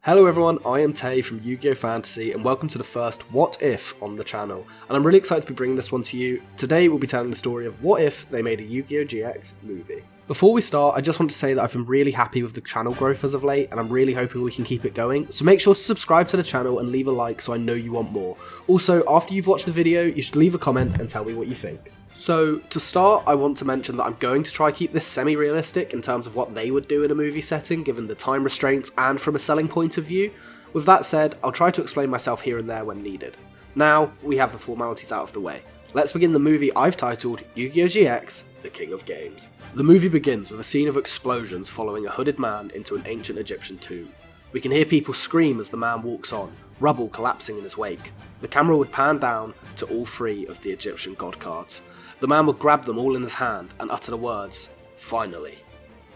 Hello everyone, I am Tay from Yu-Gi-Oh! Fantasy and welcome to the first What If on the channel, and I'm really excited to be bringing this one to you. Today we'll be telling the story of what if they made a Yu-Gi-Oh! GX movie. Before we start, I just want to say that I've been really happy with the channel growth as of late, and I'm really hoping we can keep it going, so make sure to subscribe to the channel and leave a like so I know you want more. Also, after you've watched the video, you should leave a comment and tell me what you think. So, to start, I want to mention that I'm going to try keep this semi-realistic in terms of what they would do in a movie setting, given the time restraints and from a selling point of view. With that said, I'll try to explain myself here and there when needed. Now, we have the formalities out of the way. Let's begin the movie I've titled Yu-Gi-Oh! GX, The King of Games. The movie begins with a scene of explosions following a hooded man into an ancient Egyptian tomb. We can hear people scream as the man walks on, rubble collapsing in his wake. The camera would pan down to all three of the Egyptian god cards. The man would grab them all in his hand and utter the words, "Finally,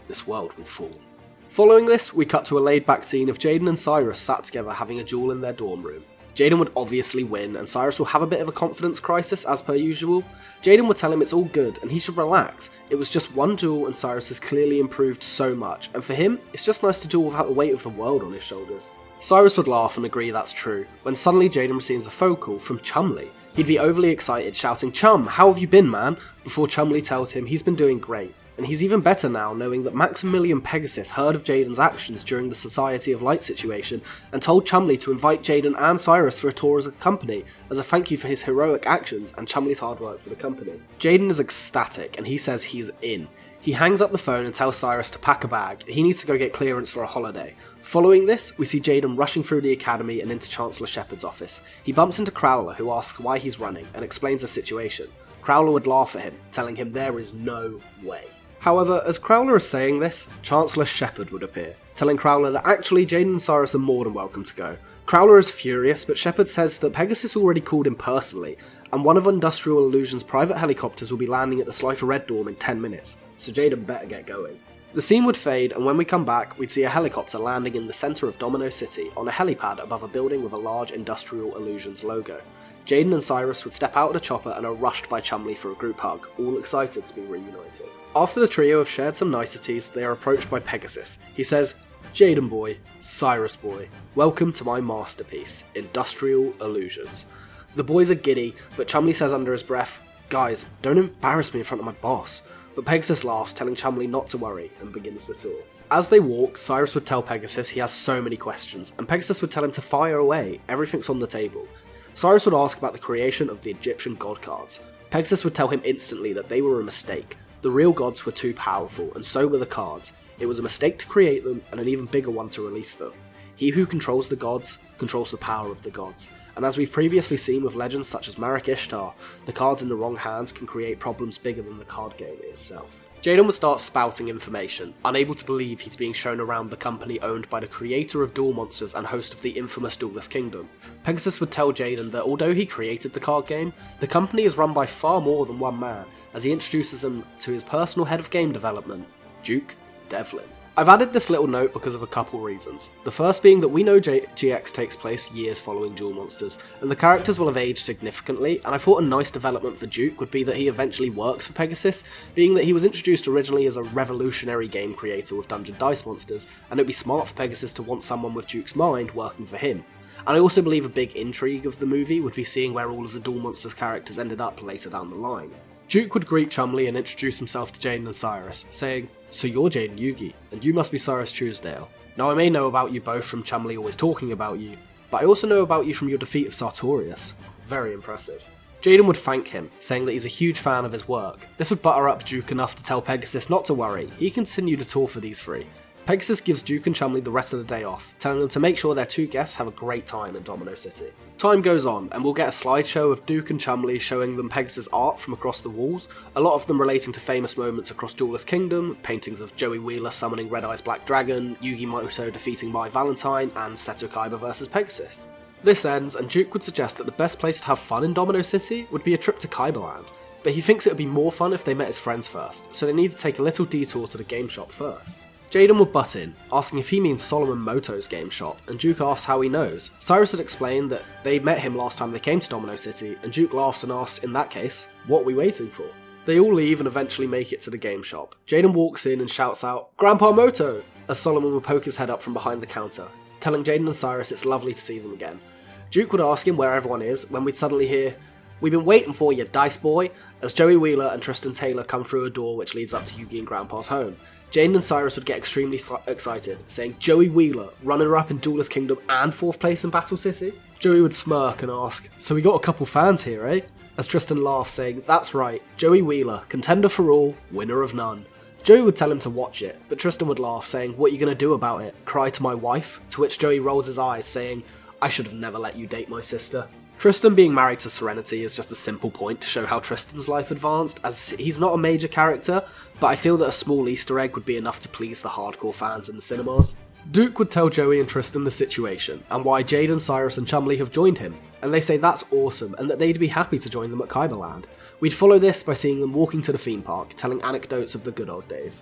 this world will fall." Following this, we cut to a laid-back scene of Jaden and Cyrus sat together having a duel in their dorm room. Jaden would obviously win, and Cyrus will have a bit of a confidence crisis as per usual. Jaden would tell him it's all good and he should relax. It was just one duel and Cyrus has clearly improved so much, and for him, it's just nice to duel without the weight of the world on his shoulders. Cyrus would laugh and agree that's true, when suddenly Jaden receives a phone call from Chumley. He'd be overly excited, shouting, "Chum, how have you been, man?" before Chumley tells him he's been doing great, and he's even better now knowing that Maximilian Pegasus heard of Jaden's actions during the Society of Light situation and told Chumley to invite Jaden and Cyrus for a tour as a company as a thank you for his heroic actions and Chumley's hard work for the company. Jaden is ecstatic and he says he's in. He hangs up the phone and tells Cyrus to pack a bag. He needs to go get clearance for a holiday. Following this, we see Jaden rushing through the academy and into Chancellor Shepard's office. He bumps into Crowler, who asks why he's running and explains the situation. Crowler would laugh at him, telling him there is no way. However, as Crowler is saying this, Chancellor Shepard would appear, telling Crowler that actually Jaden and Cyrus are more than welcome to go. Crowler is furious, but Shepard says that Pegasus already called him personally, and one of Industrial Illusion's private helicopters will be landing at the Slifer Red dorm in 10 minutes, so Jaden better get going. The scene would fade, and when we come back, we'd see a helicopter landing in the centre of Domino City on a helipad above a building with a large Industrial Illusions logo. Jaden and Cyrus would step out of the chopper and are rushed by Chumley for a group hug, all excited to be reunited. After the trio have shared some niceties, they are approached by Pegasus. He says, "Jaden boy, Cyrus boy, welcome to my masterpiece, Industrial Illusions." The boys are giddy, but Chumley says under his breath, "Guys, don't embarrass me in front of my boss." But Pegasus laughs, telling Chumley not to worry, and begins the tour. As they walk, Cyrus would tell Pegasus he has so many questions, and Pegasus would tell him to fire away, everything's on the table. Cyrus would ask about the creation of the Egyptian god cards. Pegasus would tell him instantly that they were a mistake. The real gods were too powerful, and so were the cards. It was a mistake to create them, and an even bigger one to release them. He who controls the gods, controls the power of the gods. And as we've previously seen with legends such as Marek Ishtar, the cards in the wrong hands can create problems bigger than the card game itself. Jaden would start spouting information, unable to believe he's being shown around the company owned by the creator of Duel Monsters and host of the infamous Duelist Kingdom. Pegasus would tell Jaden that although he created the card game, the company is run by far more than one man, as he introduces him to his personal head of game development, Duke Devlin. I've added this little note because of a couple reasons. The first being that we know GX takes place years following Duel Monsters, and the characters will have aged significantly, and I thought a nice development for Duke would be that he eventually works for Pegasus, being that he was introduced originally as a revolutionary game creator with Dungeon Dice Monsters, and it'd be smart for Pegasus to want someone with Duke's mind working for him. And I also believe a big intrigue of the movie would be seeing where all of the Duel Monsters characters ended up later down the line. Duke would greet Chumley and introduce himself to Jaden and Cyrus, saying, "So you're Jaden Yugi, and you must be Cyrus Truesdale. Now I may know about you both from Chumley always talking about you, but I also know about you from your defeat of Sartorius. Very impressive." Jaden would thank him, saying that he's a huge fan of his work. This would butter up Duke enough to tell Pegasus not to worry, he can continue the tour for these three. Pegasus gives Duke and Chumley the rest of the day off, telling them to make sure their two guests have a great time in Domino City. Time goes on, and we'll get a slideshow of Duke and Chumley showing them Pegasus art from across the walls, a lot of them relating to famous moments across Duelist Kingdom, paintings of Joey Wheeler summoning Red Eye's Black Dragon, Yugi Moto defeating Mai Valentine, and Seto Kaiba vs Pegasus. This ends, and Duke would suggest that the best place to have fun in Domino City would be a trip to Kaiba Land, but he thinks it would be more fun if they met his friends first, so they need to take a little detour to the game shop first. Jaden would butt in, asking if he means Solomon Moto's game shop, and Duke asks how he knows. Cyrus had explained that they met him last time they came to Domino City, and Duke laughs and asks, in that case, what are we waiting for? They all leave and eventually make it to the game shop. Jaden walks in and shouts out, "Grandpa Moto!" as Solomon will poke his head up from behind the counter. telling Jaden and Cyrus it's lovely to see them again. Duke would ask him where everyone is when we'd suddenly hear, "We've been waiting for you, Dice Boy," as Joey Wheeler and Tristan Taylor come through a door which leads up to Yugi and Grandpa's home. Jaden and Cyrus would get extremely excited, saying, "Joey Wheeler, runner-up in Duelist Kingdom and 4th place in Battle City?" Joey would smirk and ask, "So we got a couple fans here, eh?" As Tristan laughs, saying, "That's right, Joey Wheeler, contender for all, winner of none." Joey would tell him to watch it, but Tristan would laugh, saying, "What are you going to do about it? Cry to my wife?" To which Joey rolls his eyes, saying, "I should have never let you date my sister." Tristan being married to Serenity is just a simple point to show how Tristan's life advanced, as he's not a major character, but I feel that a small Easter egg would be enough to please the hardcore fans in the cinemas. Duke would tell Joey and Tristan the situation, and why Jaden, Cyrus and Chumley have joined him, and they say that's awesome, and that they'd be happy to join them at Kaiba Land. We'd follow this by seeing them walking to the theme park, telling anecdotes of the good old days.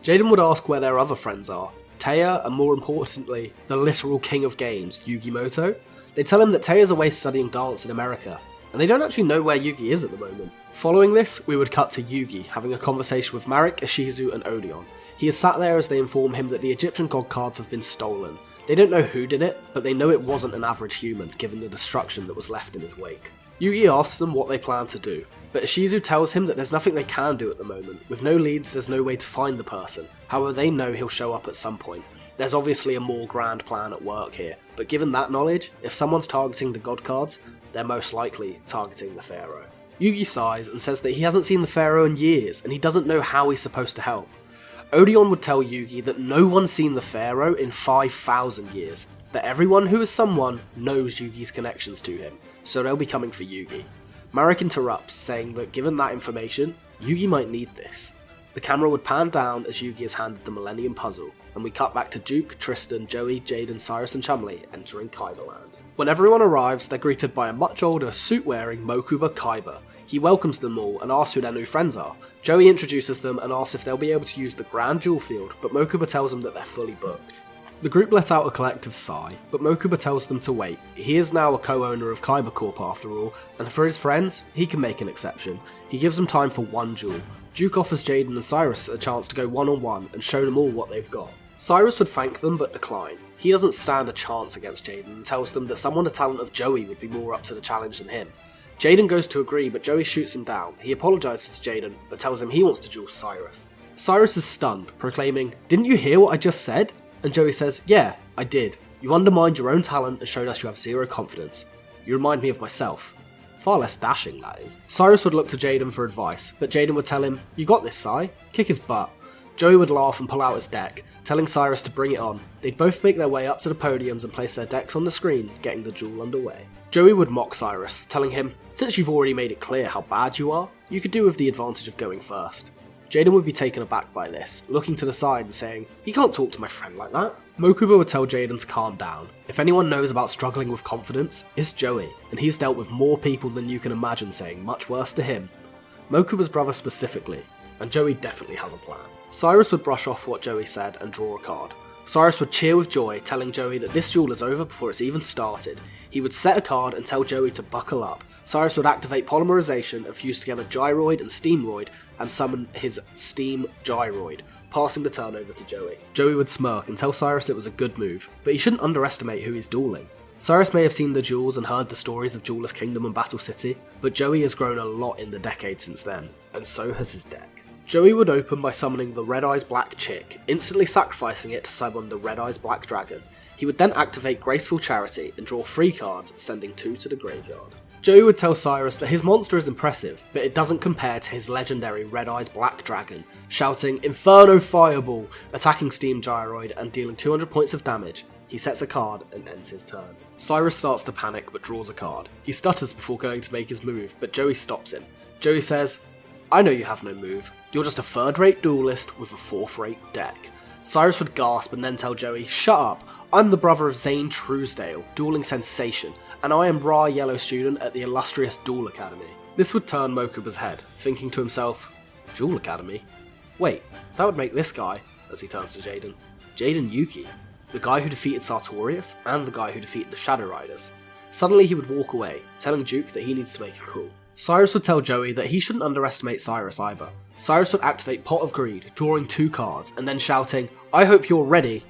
Jaden would ask where their other friends are, Taya, and more importantly, the literal king of games, Yugi. They tell him that Taya's away studying dance in America, and they don't actually know where Yugi is at the moment. Following this, we would cut to Yugi having a conversation with Marek, Ishizu and Odeon. He is sat there as they inform him that the Egyptian god cards have been stolen. They don't know who did it, but they know it wasn't an average human given the destruction that was left in his wake. Yugi asks them what they plan to do, but Ishizu tells him that there's nothing they can do at the moment. With no leads, there's no way to find the person. However, they know he'll show up at some point. There's obviously a more grand plan at work here, but given that knowledge, if someone's targeting the god cards, they're most likely targeting the pharaoh. Yugi sighs and says that he hasn't seen the pharaoh in years, and he doesn't know how he's supposed to help. Odeon would tell Yugi that no one's seen the pharaoh in 5,000 years, but everyone who is someone knows Yugi's connections to him, so they'll be coming for Yugi. Marek interrupts, saying that given that information, Yugi might need this. The camera would pan down as Yugi is handed the Millennium Puzzle, and we cut back to Duke, Tristan, Joey, Jaden, Cyrus and Chumley entering Kaiba Land. When everyone arrives, they're greeted by a much older, suit-wearing Mokuba Kaiba. He welcomes them all and asks who their new friends are. Joey introduces them and asks if they'll be able to use the Grand Duel Field, but Mokuba tells them that they're fully booked. The group let out a collective sigh, but Mokuba tells them to wait. He is now a co-owner of Kaiba Corp after all, and for his friends, he can make an exception. He gives them time for one duel. Duke offers Jaden and Cyrus a chance to go one-on-one and show them all what they've got. Cyrus would thank them but decline. He doesn't stand a chance against Jaden and tells them that someone the talent of Joey would be more up to the challenge than him. Jaden goes to agree, but Joey shoots him down. He apologises to Jaden, but tells him he wants to duel Cyrus. Cyrus is stunned, proclaiming, "Didn't you hear what I just said?" And Joey says, "Yeah, I did. You undermined your own talent and showed us you have zero confidence. You remind me of myself." Far less dashing, that is. Cyrus would look to Jaden for advice, but Jaden would tell him, "You got this, Cy. Kick his butt." Joey would laugh and pull out his deck, telling Cyrus to bring it on. They'd both make their way up to the podiums and place their decks on the screen, getting the duel underway. Joey would mock Cyrus, telling him, "Since you've already made it clear how bad you are, you could do with the advantage of going first." Jaden would be taken aback by this, looking to the side and saying, "You can't talk to my friend like that." Mokuba would tell Jaden to calm down. If anyone knows about struggling with confidence, it's Joey, and he's dealt with more people than you can imagine saying much worse to him. Mokuba's brother specifically, and Joey definitely has a plan. Cyrus would brush off what Joey said and draw a card. Cyrus would cheer with joy, telling Joey that this duel is over before it's even started. He would set a card and tell Joey to buckle up. Cyrus would activate polymerization and fuse together Gyroid and Steamroid and summon his Steam Gyroid, passing the turn over to Joey. Joey would smirk and tell Cyrus it was a good move, but he shouldn't underestimate who he's dueling. Cyrus may have seen the duels and heard the stories of Duelist Kingdom and Battle City, but Joey has grown a lot in the decade since then, and so has his deck. Joey would open by summoning the Red Eyes Black Chick, instantly sacrificing it to summon the Red Eyes Black Dragon. He would then activate Graceful Charity and draw 3 cards, sending 2 to the graveyard. Joey would tell Cyrus that his monster is impressive, but it doesn't compare to his legendary Red Eyes Black Dragon, shouting "Inferno Fireball," attacking Steam Gyroid and dealing 200 points of damage. He sets a card and ends his turn. Cyrus starts to panic but draws a card. He stutters before going to make his move, but Joey stops him. Joey says, "I know you have no move. You're just a third-rate duelist with a fourth-rate deck." Cyrus would gasp and then tell Joey, "Shut up. I'm the brother of Zane Truesdale, dueling sensation, and I am Ra Yellow student at the illustrious Duel Academy." This would turn Mokuba's head, thinking to himself, "Duel Academy? Wait, that would make this guy," as he turns to Jaden, "Jaden Yuki, the guy who defeated Sartorius and the guy who defeated the Shadow Riders." Suddenly he would walk away, telling Duke that he needs to make a call. Cyrus would tell Joey that he shouldn't underestimate Cyrus either. Cyrus would activate Pot of Greed, drawing 2 cards, and then shouting, "I hope you're ready."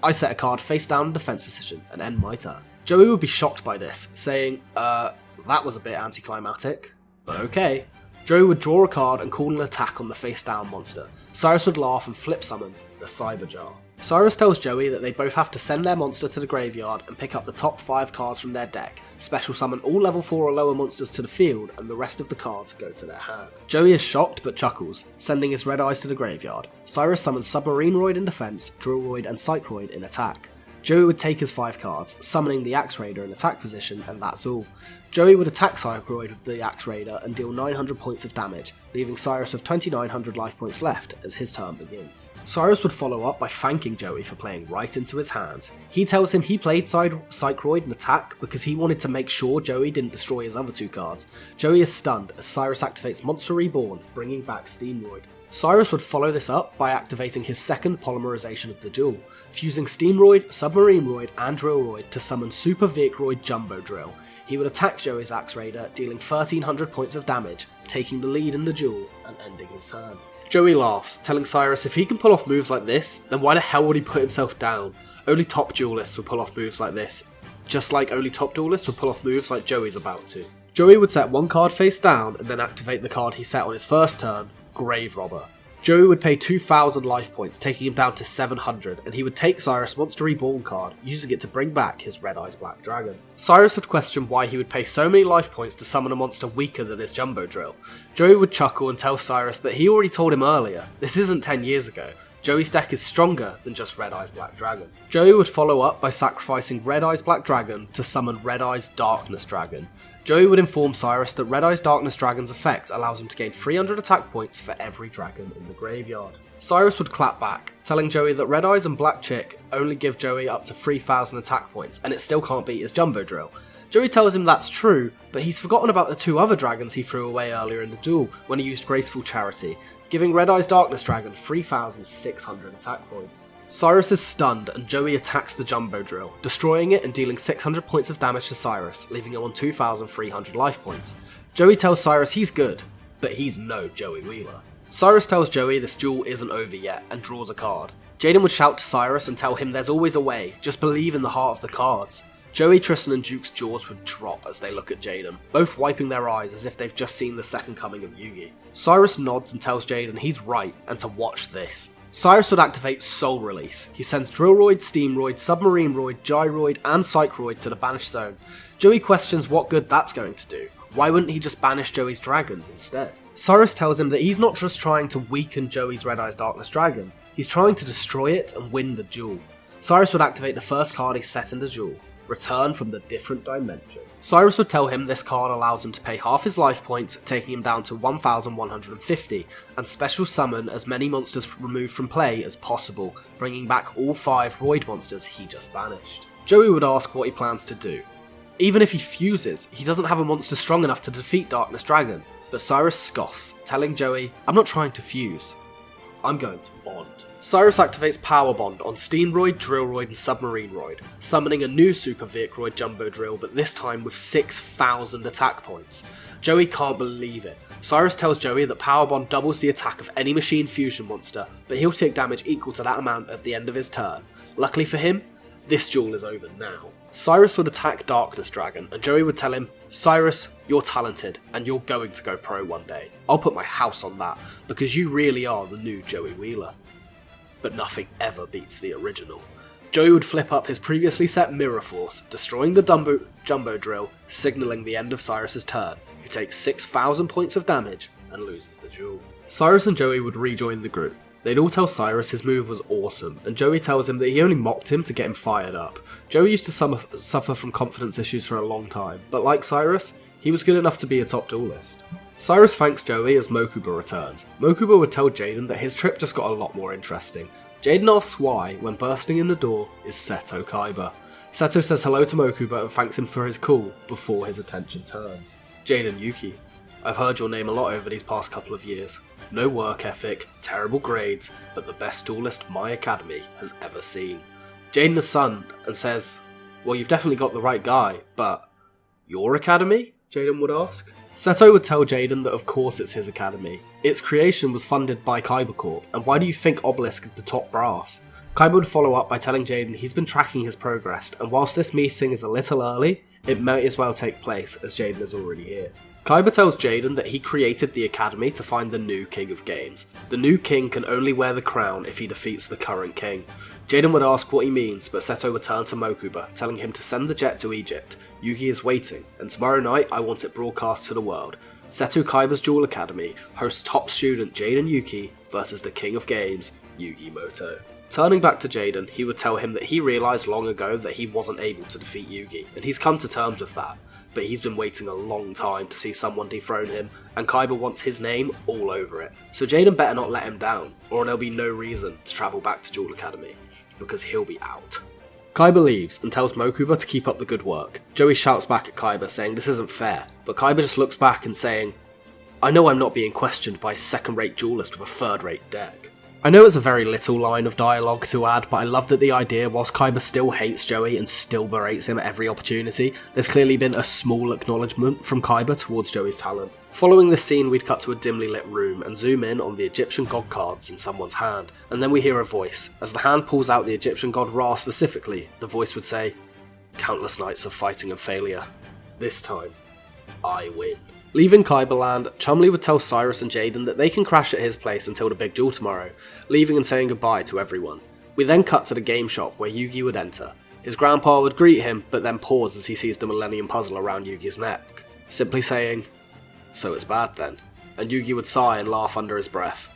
I set a card face down in defense position and end my turn. Joey would be shocked by this, saying, that was a bit anticlimactic, but okay. Joey would draw a card and call an attack on the face down monster. Cyrus would laugh and flip summon the Cyber Jar. Cyrus tells Joey that they both have to send their monster to the graveyard and pick up the top 5 cards from their deck, special summon all level 4 or lower monsters to the field, and the rest of the cards go to their hand. Joey is shocked but chuckles, sending his red eyes to the graveyard. Cyrus summons Submarineroid in defense, Drillroid and Psychroid in attack. Joey would take his 5 cards, summoning the Axe Raider in attack position, and that's all. Joey would attack Psychroid with the Axe Raider and deal 900 points of damage, leaving Cyrus with 2900 life points left as his turn begins. Cyrus would follow up by thanking Joey for playing right into his hands. He tells him he played Psychroid in attack because he wanted to make sure Joey didn't destroy his other 2 cards. Joey is stunned as Cyrus activates Monster Reborn, bringing back Steamroid. Cyrus would follow this up by activating his second polymerization of the duel, fusing Steamroid, Submarineroid and Drillroid to summon Super Vicroid Jumbo Drill. He would attack Joey's Axe Raider, dealing 1300 points of damage, taking the lead in the duel and ending his turn. Joey laughs, telling Cyrus if he can pull off moves like this, then why the hell would he put himself down? Only top duelists would pull off moves like this, just like only top duelists would pull off moves like Joey's about to. Joey would set 1 card face down and then activate the card he set on his first turn, Grave Robber. Joey would pay 2000 life points, taking him down to 700, and he would take Cyrus' Monster Reborn card, using it to bring back his Red Eyes Black Dragon. Cyrus would question why he would pay so many life points to summon a monster weaker than his Jumbo Drill. Joey would chuckle and tell Cyrus that he already told him earlier, this isn't 10 years ago. Joey's deck is stronger than just Red Eyes Black Dragon. Joey would follow up by sacrificing Red Eyes Black Dragon to summon Red Eyes Darkness Dragon. Joey would inform Cyrus that Red Eyes Darkness Dragon's effect allows him to gain 300 attack points for every dragon in the graveyard. Cyrus would clap back, telling Joey that Red Eyes and Black Chick only give Joey up to 3000 attack points and it still can't beat his Jumbo Drill. Joey tells him that's true, but he's forgotten about the 2 other dragons he threw away earlier in the duel when he used Graceful Charity, giving Red Eyes Darkness Dragon 3600 attack points. Cyrus is stunned and Joey attacks the Jumbo Drill, destroying it and dealing 600 points of damage to Cyrus, leaving him on 2300 life points. Joey tells Cyrus he's good, but he's no Joey Wheeler. Cyrus tells Joey this duel isn't over yet and draws a card. Jaden would shout to Cyrus and tell him there's always a way, just believe in the heart of the cards. Joey, Tristan and Duke's jaws would drop as they look at Jaden, both wiping their eyes as if they've just seen the second coming of Yugi. Cyrus nods and tells Jaden he's right and to watch this. Cyrus would activate Soul Release. He sends Drillroid, Steamroid, Submarineroid, Gyroid and Psychroid to the banished zone. Joey questions what good that's going to do. Why wouldn't he just banish Joey's dragons instead? Cyrus tells him that he's not just trying to weaken Joey's Red Eyes Darkness Dragon, he's trying to destroy it and win the duel. Cyrus would activate the first card he set in the duel, Return from the Different Dimension. Cyrus would tell him this card allows him to pay half his life points, taking him down to 1150, and special summon as many monsters removed from play as possible, bringing back all 5 Roid monsters he just banished. Joey would ask what he plans to do. Even if he fuses, he doesn't have a monster strong enough to defeat Darkness Dragon, but Cyrus scoffs, telling Joey, I'm not trying to fuse, I'm going to bond. Cyrus activates Power Bond on Steamroid, Drillroid and Submarineroid, summoning a new Super Vicroid Jumbo Drill, but this time with 6000 attack points. Joey can't believe it. Cyrus tells Joey that Power Bond doubles the attack of any machine fusion monster, but he'll take damage equal to that amount at the end of his turn. Luckily for him, this duel is over now. Cyrus would attack Darkness Dragon, and Joey would tell him, Cyrus, you're talented, and you're going to go pro one day. I'll put my house on that, because you really are the new Joey Wheeler. But nothing ever beats the original. Joey would flip up his previously set Mirror Force, destroying the Jumbo Drill, signalling the end of Cyrus's turn, who takes 6000 points of damage and loses the duel. Cyrus and Joey would rejoin the group. They'd all tell Cyrus his move was awesome, and Joey tells him that he only mocked him to get him fired up. Joey used to suffer from confidence issues for a long time, but like Cyrus, he was good enough to be a top duelist. Cyrus thanks Joey as Mokuba returns. Mokuba would tell Jaden that his trip just got a lot more interesting. Jaden asks why, when bursting in the door is Seto Kaiba. Seto says hello to Mokuba and thanks him for his call before his attention turns. Jaden Yuki, I've heard your name a lot over these past couple of years. No work ethic, terrible grades, but the best duelist my academy has ever seen. Jaden is stunned and says, well, you've definitely got the right guy, but your academy? Jaden would ask. Seto would tell Jaden that of course it's his academy. Its creation was funded by Kaiba Corp, and why do you think Obelisk is the top brass? Kaiba would follow up by telling Jaden he's been tracking his progress, and whilst this meeting is a little early, it might as well take place as Jaden is already here. Kaiba tells Jaden that he created the academy to find the new king of games. The new king can only wear the crown if he defeats the current king. Jaden would ask what he means, but Seto would turn to Mokuba, telling him to send the jet to Egypt. Yugi is waiting, and tomorrow night I want it broadcast to the world. Seto Kaiba's Duel Academy hosts top student Jaden Yuki versus the king of games, Yugi Moto. Turning back to Jaden, he would tell him that he realised long ago that he wasn't able to defeat Yugi, and he's come to terms with that. But he's been waiting a long time to see someone dethrone him, and Kaiba wants his name all over it. So Jaden better not let him down, or there'll be no reason to travel back to Duel Academy, because he'll be out. Kaiba leaves and tells Mokuba to keep up the good work. Joey shouts back at Kaiba saying this isn't fair, but Kaiba just looks back and saying, I know I'm not being questioned by a second-rate duelist with a third-rate deck. I know it's a very little line of dialogue to add, but I love that the idea, whilst Kaiba still hates Joey and still berates him at every opportunity, there's clearly been a small acknowledgement from Kaiba towards Joey's talent. Following this scene, we'd cut to a dimly lit room and zoom in on the Egyptian god cards in someone's hand, and then we hear a voice. As the hand pulls out the Egyptian god Ra specifically, the voice would say, "Countless nights of fighting and failure. This time, I win." Leaving Kaiba land, Chumley would tell Cyrus and Jaden that they can crash at his place until the big duel tomorrow, leaving and saying goodbye to everyone. We then cut to the game shop where Yugi would enter. His grandpa would greet him, but then pause as he sees the Millennium Puzzle around Yugi's neck, simply saying, "So it's bad then," and Yugi would sigh and laugh under his breath.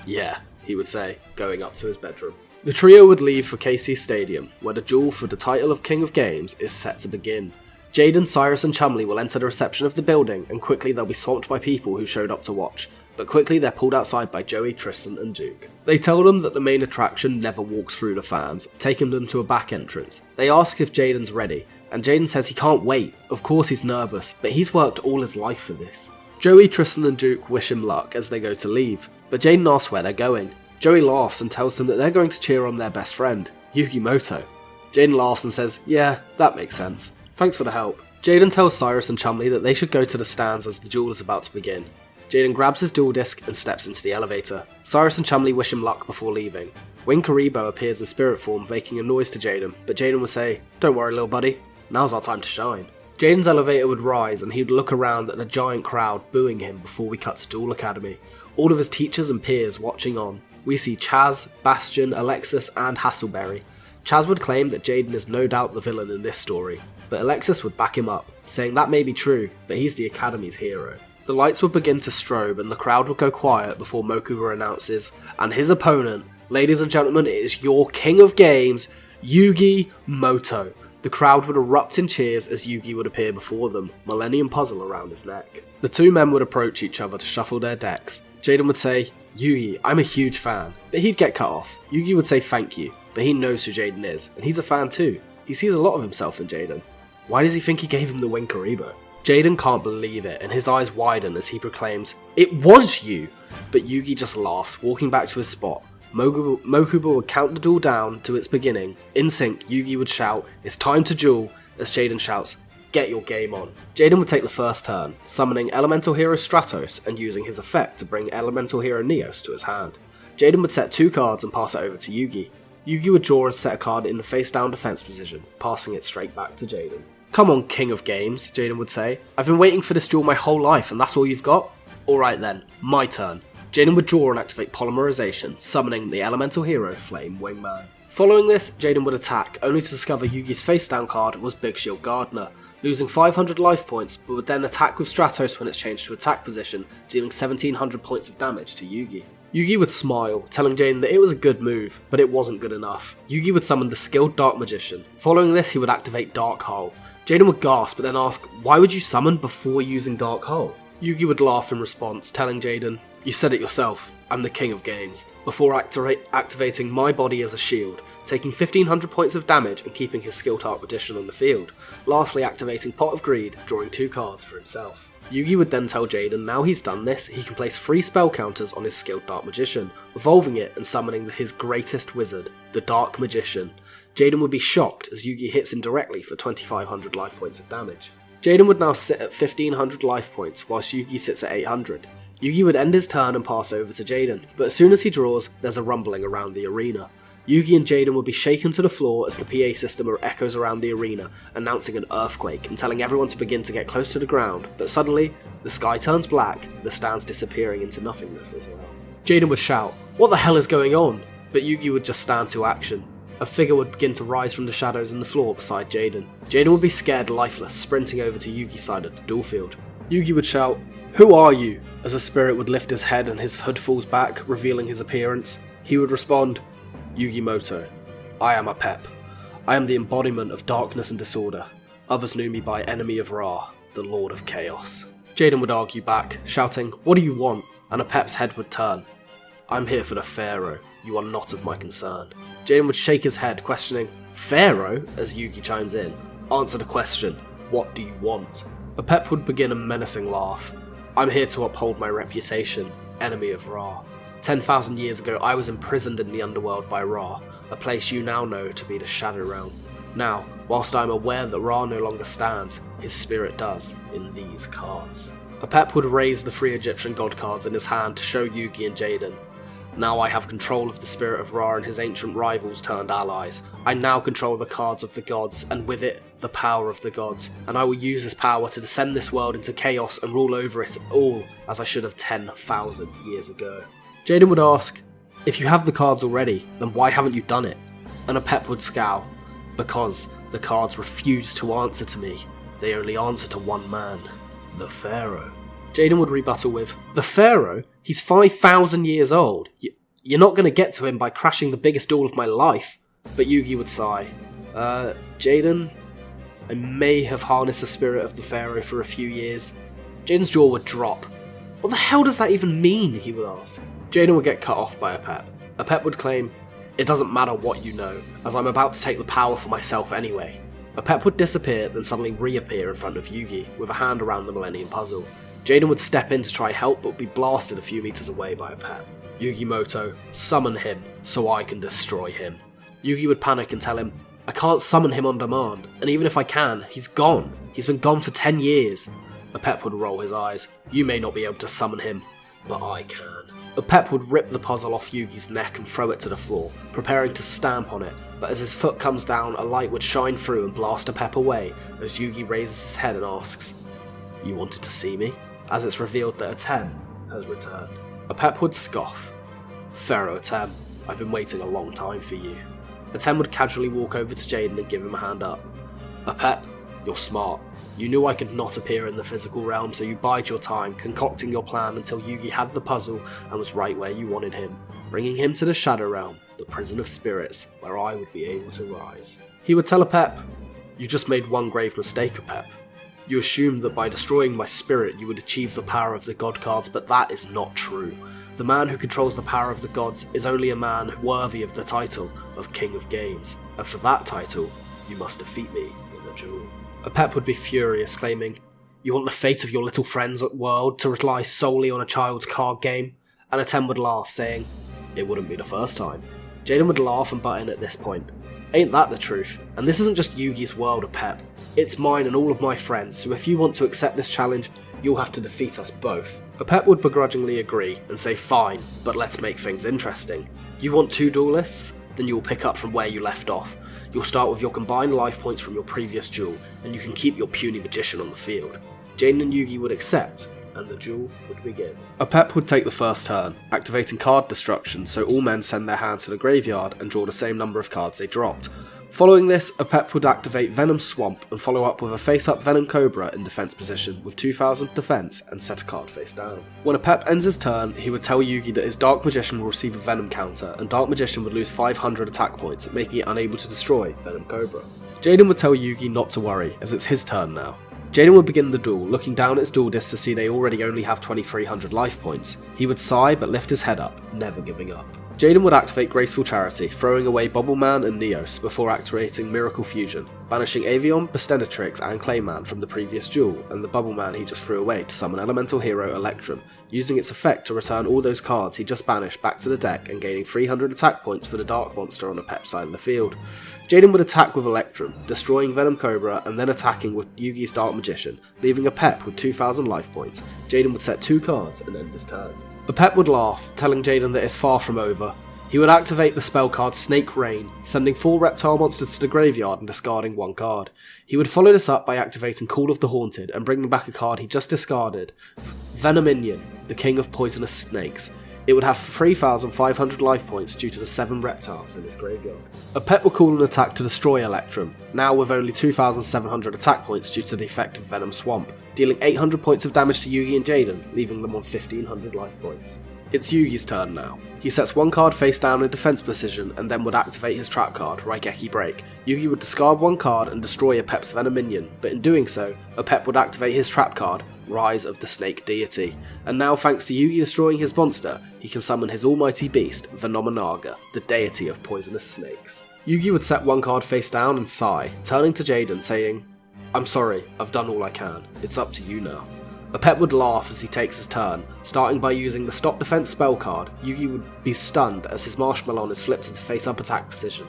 "Yeah," he would say, going up to his bedroom. The trio would leave for KC Stadium, where the duel for the title of King of Games is set to begin. Jaden, Cyrus and Chumley will enter the reception of the building, and quickly they'll be swamped by people who showed up to watch, but quickly they're pulled outside by Joey, Tristan and Duke. They tell them that the main attraction never walks through the fans, taking them to a back entrance. They ask if Jaden's ready, and Jaden says he can't wait. Of course he's nervous, but he's worked all his life for this. Joey, Tristan and Duke wish him luck as they go to leave, but Jaden asks where they're going. Joey laughs and tells them that they're going to cheer on their best friend, Yugi Moto. Jaden laughs and says, "Yeah, that makes sense. Thanks for the help." Jaden tells Cyrus and Chumley that they should go to the stands as the duel is about to begin. Jaden grabs his duel disc and steps into the elevator. Cyrus and Chumley wish him luck before leaving. Wing Karibo appears in spirit form, making a noise to Jaden, but Jaden would say, "Don't worry little buddy, now's our time to shine." Jaden's elevator would rise and he'd look around at the giant crowd booing him before we cut to Duel Academy. All of his teachers and peers watching on. We see Chaz, Bastion, Alexis and Hasselberry. Chaz would claim that Jaden is no doubt the villain in this story, but Alexis would back him up, saying that may be true, but he's the Academy's hero. The lights would begin to strobe and the crowd would go quiet before Mokuba announces, and his opponent, ladies and gentlemen, it is your king of games, Yugi Moto. The crowd would erupt in cheers as Yugi would appear before them, Millennium Puzzle around his neck. The two men would approach each other to shuffle their decks. Jaden would say, "Yugi, I'm a huge fan," but he'd get cut off. Yugi would say thank you, but he knows who Jaden is, and he's a fan too. He sees a lot of himself in Jaden. Why does he think he gave him the Wing Karibo? Jaden can't believe it, and his eyes widen as he proclaims, "It was you!" But Yugi just laughs, walking back to his spot. Mokuba would count the duel down to its beginning. In sync, Yugi would shout, "It's time to duel," as Jaden shouts, "Get your game on." Jaden would take the first turn, summoning Elemental Hero Stratos and using his effect to bring Elemental Hero Neos to his hand. Jaden would set 2 cards and pass it over to Yugi. Yugi would draw and set a card in the face-down defense position, passing it straight back to Jaden. "Come on, King of Games," Jaden would say. "I've been waiting for this duel my whole life and that's all you've got? Alright then, my turn." Jaden would draw and activate Polymerization, summoning the Elemental Hero Flame Wingman. Following this, Jaden would attack, only to discover Yugi's face-down card was Big Shield Gardener, losing 500 life points, but would then attack with Stratos when it's changed to attack position, dealing 1700 points of damage to Yugi. Yugi would smile, telling Jaden that it was a good move, but it wasn't good enough. Yugi would summon the skilled Dark Magician. Following this, he would activate Dark Hole. Jaden would gasp, but then ask, "Why would you summon before using Dark Hole?" Yugi would laugh in response, telling Jaden, "You said it yourself, I'm the king of games," before activating My Body as a shield, taking 1500 points of damage and keeping his skilled Dark Magician on the field. Lastly, activating Pot of Greed, drawing 2 cards for himself. Yugi would then tell Jaden now he's done this, he can place 3 spell counters on his skilled Dark Magician, evolving it and summoning his greatest wizard, the Dark Magician. Jaden would be shocked as Yugi hits him directly for 2500 life points of damage. Jaden would now sit at 1500 life points, whilst Yugi sits at 800. Yugi would end his turn and pass over to Jaden, but as soon as he draws, there's a rumbling around the arena. Yugi and Jaden would be shaken to the floor as the PA system echoes around the arena, announcing an earthquake and telling everyone to begin to get close to the ground, but suddenly, the sky turns black, the stands disappearing into nothingness as well. Jaden would shout, "What the hell is going on?" But Yugi would just stand to action. A figure would begin to rise from the shadows in the floor beside Jaden. Jaden would be scared lifeless, sprinting over to Yugi's side of the duel field. Yugi would shout, "Who are you?" as a spirit would lift his head and his hood falls back, revealing his appearance. He would respond, "Yugimoto, I am Apep. I am the embodiment of darkness and disorder. Others knew me by Enemy of Ra, the Lord of Chaos." Jaden would argue back, shouting, "What do you want?" and Apep's head would turn. "I'm here for the Pharaoh. You are not of my concern." Jaden would shake his head, questioning, "Pharaoh?" as Yugi chimes in. "Answer the question. What do you want?" Apep would begin a menacing laugh. "I'm here to uphold my reputation, Enemy of Ra. 10,000 years ago I was imprisoned in the underworld by Ra, a place you now know to be the Shadow Realm. Now, whilst I am aware that Ra no longer stands, his spirit does, in these cards." Apep would raise the 3 Egyptian god cards in his hand to show Yugi and Jaden. "Now I have control of the spirit of Ra and his ancient rivals turned allies. I now control the cards of the gods, and with it, the power of the gods, and I will use this power to descend this world into chaos and rule over it all as I should have 10,000 years ago." Jaden would ask, "If you have the cards already, then why haven't you done it?" And Apep would scowl, "Because the cards refuse to answer to me. They only answer to one man, the Pharaoh." Jaden would rebuttal with, "The Pharaoh? He's 5,000 years old. You're not going to get to him by crashing the biggest duel of my life." But Yugi would sigh, Jaden, I may have harnessed the spirit of the Pharaoh for a few years." Jaden's jaw would drop. "What the hell does that even mean?" he would ask. Jaden would get cut off by Apep. Apep would claim, "It doesn't matter what you know, as I'm about to take the power for myself anyway." Apep would disappear, then suddenly reappear in front of Yugi, with a hand around the Millennium Puzzle. Jaden would step in to try help, but would be blasted a few meters away by Apep. "Yugimoto, summon him, so I can destroy him." Yugi would panic and tell him, "I can't summon him on demand, and even if I can, he's gone. He's been gone for 10 years. Apep would roll his eyes. "You may not be able to summon him, but I can." Apep would rip the puzzle off Yugi's neck and throw it to the floor, preparing to stamp on it, but as his foot comes down, a light would shine through and blast Apep away as Yugi raises his head and asks, "You wanted to see me?" as it's revealed that Atem has returned. Apep would scoff, "Pharaoh Atem, I've been waiting a long time for you." Atem would casually walk over to Jaden and give him a hand up. "Apep, you're smart. You knew I could not appear in the physical realm, so you bide your time, concocting your plan until Yugi had the puzzle and was right where you wanted him, bringing him to the Shadow Realm, the prison of spirits, where I would be able to rise." He would tell Apep, "You just made one grave mistake, Apep. You assumed that by destroying my spirit you would achieve the power of the god cards, but that is not true. The man who controls the power of the gods is only a man worthy of the title of King of Games, and for that title, you must defeat me in a duel." Apep would be furious, claiming, "You want the fate of your little friend's world to rely solely on a child's card game?" And Atem would laugh, saying, "It wouldn't be the first time." Jaden would laugh and butt in at this point. "Ain't that the truth? And this isn't just Yugi's world, Apep. It's mine and all of my friends, so if you want to accept this challenge, you'll have to defeat us both." Apep would begrudgingly agree and say, "Fine, but let's make things interesting. You want 2 duelists? Then you'll pick up from where you left off. You'll start with your combined life points from your previous duel, and you can keep your puny magician on the field." Jaden and Yugi would accept, and the duel would begin. Apep would take the first turn, activating card destruction so all men send their hands to the graveyard and draw the same number of cards they dropped. Following this, Apep would activate Venom Swamp and follow up with a face-up Venom Cobra in defense position with 2000 defense and set a card face down. When Apep ends his turn, he would tell Yugi that his Dark Magician will receive a Venom counter, and Dark Magician would lose 500 attack points, making it unable to destroy Venom Cobra. Jaden would tell Yugi not to worry, as it's his turn now. Jaden would begin the duel, looking down at his duel disc to see they already only have 2300 life points. He would sigh but lift his head up, never giving up. Jaden would activate Graceful Charity, throwing away Bobbleman and Neos before activating Miracle Fusion, banishing Avion, Bastenatrix and Clayman from the previous duel, and the Bobbleman he just threw away to summon Elemental Hero Electrum, using its effect to return all those cards he just banished back to the deck and gaining 300 attack points for the Dark Monster on the Apep side of the field. Jaden would attack with Electrum, destroying Venom Cobra and then attacking with Yugi's Dark Magician, leaving Apep with 2000 life points. Jaden would set 2 cards and end his turn. Apep would laugh, telling Jaden that it's far from over. He would activate the spell card Snake Rain, sending 4 reptile monsters to the graveyard and discarding 1 card. He would follow this up by activating Call of the Haunted and bringing back a card he just discarded, Venominion, the king of poisonous snakes. It would have 3,500 life points due to the 7 reptiles in its graveyard. Apep would call an attack to destroy Electrum, now with only 2,700 attack points due to the effect of Venom Swamp, dealing 800 points of damage to Yugi and Jaden, leaving them on 1,500 life points. It's Yugi's turn now. He sets 1 card face down in defense position and then would activate his trap card, Raigeki Break. Yugi would discard 1 card and destroy Apep's Venom minion, but in doing so, Apep would activate his trap card, Rise of the Snake Deity. And now, thanks to Yugi destroying his monster, he can summon his almighty beast, Venomenaga, the deity of poisonous snakes. Yugi would set 1 card face down and sigh, turning to Jaden saying, "I'm sorry, I've done all I can. It's up to you now." Apep would laugh as he takes his turn, starting by using the Stop Defense spell card. Yugi would be stunned as his Marshmallow is flipped into face-up attack position.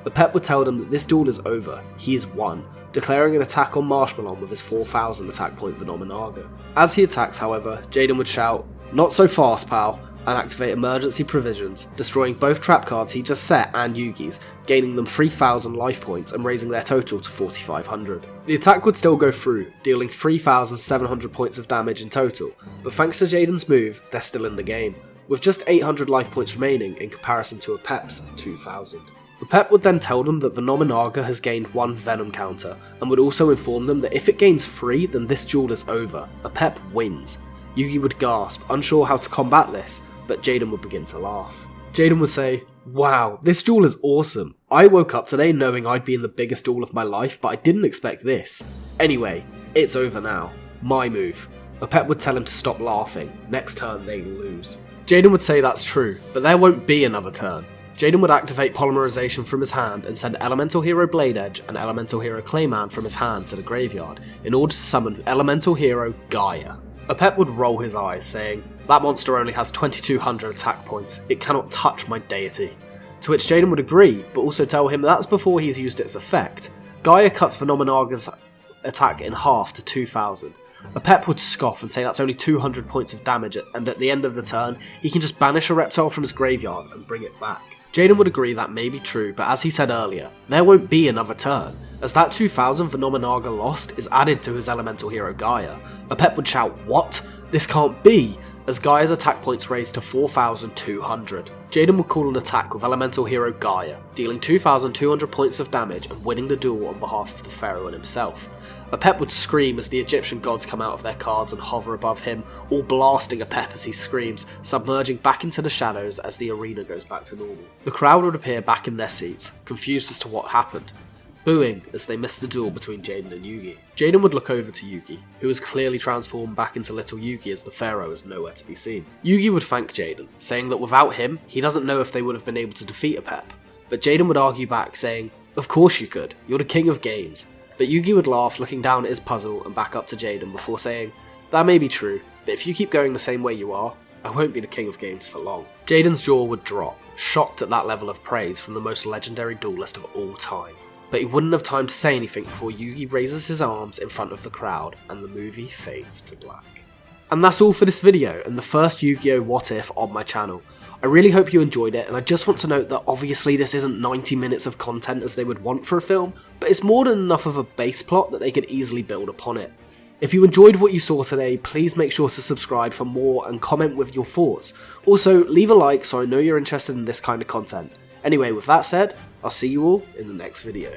Apep would tell them that this duel is over, he is won, declaring an attack on Marshmallow with his 4,000 attack point Venomenaga. As he attacks, however, Jaden would shout, "Not so fast, pal," and activate emergency provisions, destroying both trap cards he just set and Yugi's, gaining them 3,000 life points and raising their total to 4,500. The attack would still go through, dealing 3,700 points of damage in total, but thanks to Jaden's move, they're still in the game, with just 800 life points remaining in comparison to Apep's 2,000. Apep would then tell them that Venomenaga has gained 1 Venom counter, and would also inform them that if it gains 3, then this duel is over. Apep wins. Yugi would gasp, unsure how to combat this, but Jaden would begin to laugh. Jaden would say, "Wow, this duel is awesome. I woke up today knowing I'd be in the biggest duel of my life, but I didn't expect this. Anyway, it's over now. My move." Apep would tell him to stop laughing. Next turn, they lose. Jaden would say that's true, but there won't be another turn. Jaden would activate Polymerization from his hand and send Elemental Hero Blade Edge and Elemental Hero Clayman from his hand to the graveyard in order to summon Elemental Hero Gaia. Apep would roll his eyes, saying, "That monster only has 2,200 attack points, it cannot touch my deity." To which Jaden would agree, but also tell him that's before he's used its effect. Gaia cuts Venomenaga's attack in half to 2,000. Apep would scoff and say that's only 200 points of damage, and at the end of the turn, he can just banish a reptile from his graveyard and bring it back. Jaden would agree that may be true, but as he said earlier, there won't be another turn, as that 2,000 Venomenaga lost is added to his Elemental Hero Gaia. Apep would shout, "What? This can't be!" as Gaia's attack points raised to 4,200. Jaden would call an attack with Elemental Hero Gaia, dealing 2,200 points of damage and winning the duel on behalf of the Pharaoh and himself. Apep would scream as the Egyptian gods come out of their cards and hover above him, all blasting Apep as he screams, submerging back into the shadows as the arena goes back to normal. The crowd would appear back in their seats, confused as to what happened, booing as they missed the duel between Jaden and Yugi. Jaden would look over to Yugi, who was clearly transformed back into little Yugi as the Pharaoh is nowhere to be seen. Yugi would thank Jaden, saying that without him, he doesn't know if they would have been able to defeat Apep. But Jaden would argue back, saying, "Of course you could, you're the king of games." But Yugi would laugh, looking down at his puzzle and back up to Jaden before saying, "That may be true, but if you keep going the same way you are, I won't be the king of games for long." Jaden's jaw would drop, shocked at that level of praise from the most legendary duelist of all time. But he wouldn't have time to say anything before Yugi raises his arms in front of the crowd and the movie fades to black. And that's all for this video and the first Yu-Gi-Oh! What If on my channel. I really hope you enjoyed it, and I just want to note that obviously this isn't 90 minutes of content as they would want for a film, but it's more than enough of a base plot that they could easily build upon it. If you enjoyed what you saw today, please make sure to subscribe for more and comment with your thoughts. Also, leave a like so I know you're interested in this kind of content. Anyway, with that said, I'll see you all in the next video.